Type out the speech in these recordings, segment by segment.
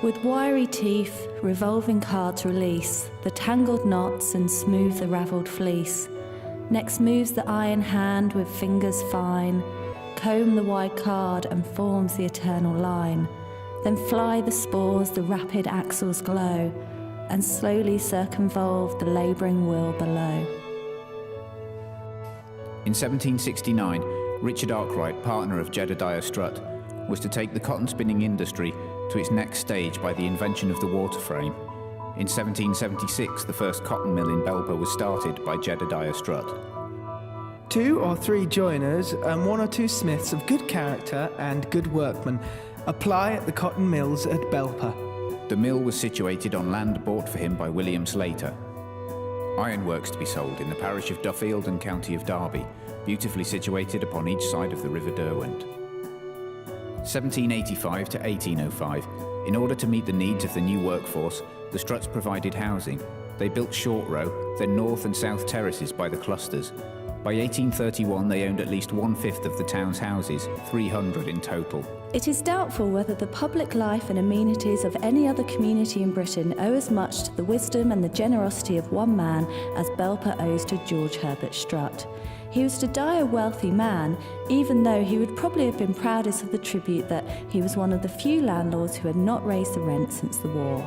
With wiry teeth, revolving cards release the tangled knots and smooth the ravelled fleece. Next moves the iron hand with fingers fine, comb the wide card and forms the eternal line. Then fly the spores, the rapid axles glow, and slowly circumvolve the labouring wheel below. In 1769, Richard Arkwright, partner of Jedediah Strutt, was to take the cotton spinning industry to its next stage by the invention of the water frame. In 1776, the first cotton mill in Belper was started by Jedediah Strutt. 2 or 3 joiners and 1 or 2 smiths of good character and good workmen apply at the cotton mills at Belper. The mill was situated on land bought for him by William Slater. Ironworks to be sold in the parish of Duffield and county of Derby, beautifully situated upon each side of the River Derwent. 1785 to 1805, in order to meet the needs of the new workforce, the Strutts provided housing. They built Short Row, then north and south terraces by the clusters. By 1831, they owned at least 1/5 of the town's houses, 300 in total. It is doubtful whether the public life and amenities of any other community in Britain owe as much to the wisdom and the generosity of one man as Belper owes to George Herbert Strutt. He was to die a wealthy man, even though he would probably have been proudest of the tribute that he was one of the few landlords who had not raised the rent since the war.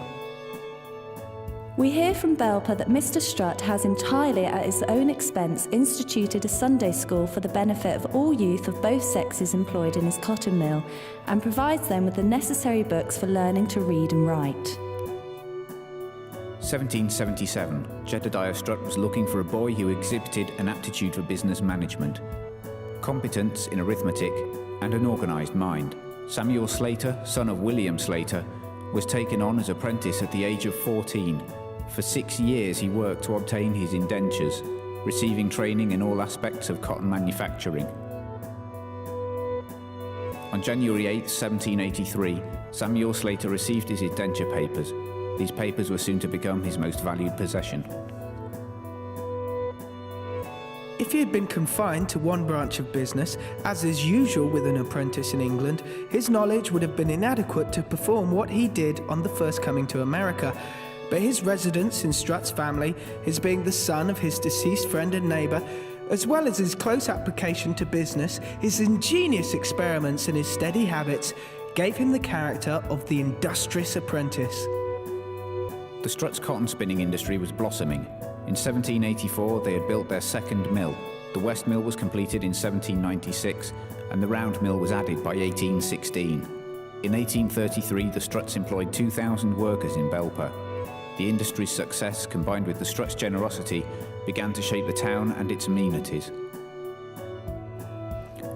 We hear from Belper that Mr. Strutt has entirely at his own expense instituted a Sunday school for the benefit of all youth of both sexes employed in his cotton mill, and provides them with the necessary books for learning to read and write. 1777, Jedediah Strutt was looking for a boy who exhibited an aptitude for business management, competence in arithmetic, and an organised mind. Samuel Slater, son of William Slater, was taken on as apprentice at the age of 14. For 6 years he worked to obtain his indentures, receiving training in all aspects of cotton manufacturing. On January 8, 1783, Samuel Slater received his indenture papers. These papers were soon to become his most valued possession. If he had been confined to one branch of business, as is usual with an apprentice in England, his knowledge would have been inadequate to perform what he did on the first coming to America. But his residence in Strutt's family, his being the son of his deceased friend and neighbour, as well as his close application to business, his ingenious experiments and his steady habits, gave him the character of the industrious apprentice. The Strutts' cotton spinning industry was blossoming. In 1784, they had built their second mill. The West Mill was completed in 1796, and the Round Mill was added by 1816. In 1833, the Strutts employed 2,000 workers in Belper. The industry's success, combined with the Strutts' generosity, began to shape the town and its amenities.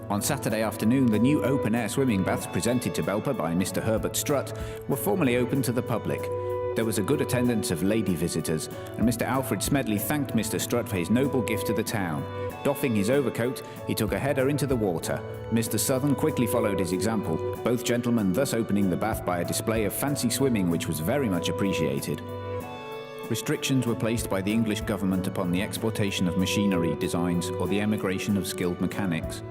On Saturday afternoon, the new open-air swimming baths presented to Belper by Mr. Herbert Strutt were formally opened to the public. There was a good attendance of lady visitors, and Mr. Alfred Smedley thanked Mr. Strutt for his noble gift to the town. Doffing his overcoat, he took a header into the water. Mr. Southern quickly followed his example, both gentlemen thus opening the bath by a display of fancy swimming which was very much appreciated. Restrictions were placed by the English government upon the exportation of machinery designs or the emigration of skilled mechanics.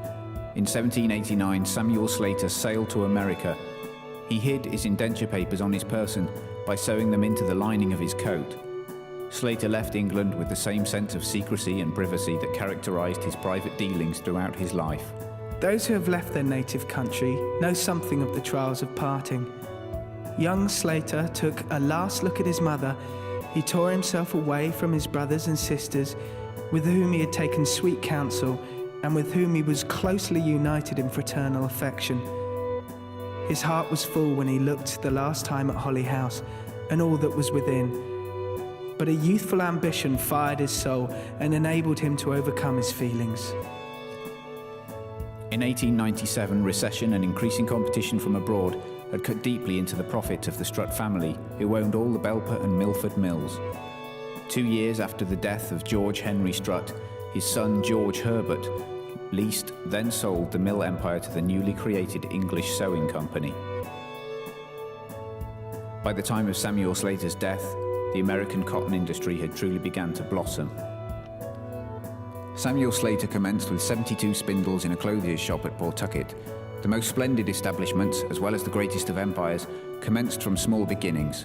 In 1789, Samuel Slater sailed to America. He hid his indenture papers on his person by sewing them into the lining of his coat. Slater left England with the same sense of secrecy and privacy that characterised his private dealings throughout his life. Those who have left their native country know something of the trials of parting. Young Slater took a last look at his mother. He tore himself away from his brothers and sisters, with whom he had taken sweet counsel, and with whom he was closely united in fraternal affection. His heart was full when he looked the last time at Holly House and all that was within. But a youthful ambition fired his soul and enabled him to overcome his feelings. In 1897, recession and increasing competition from abroad had cut deeply into the profits of the Strutt family, who owned all the Belper and Milford mills. 2 years after the death of George Henry Strutt, his son George Herbert leased, then sold the mill empire to the newly created English Sewing Company. By the time of Samuel Slater's death, the American cotton industry had truly begun to blossom. Samuel Slater commenced with 72 spindles in a clothier's shop at Pawtucket. The most splendid establishments, as well as the greatest of empires, commenced from small beginnings.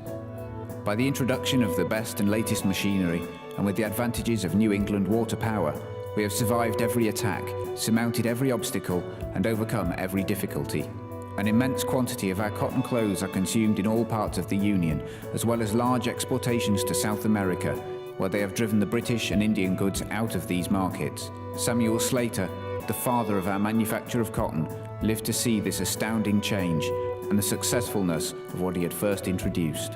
By the introduction of the best and latest machinery, and with the advantages of New England water power, we have survived every attack, surmounted every obstacle, and overcome every difficulty. An immense quantity of our cotton clothes are consumed in all parts of the Union, as well as large exportations to South America, where they have driven the British and Indian goods out of these markets. Samuel Slater, the father of our manufacture of cotton, lived to see this astounding change and the successfulness of what he had first introduced.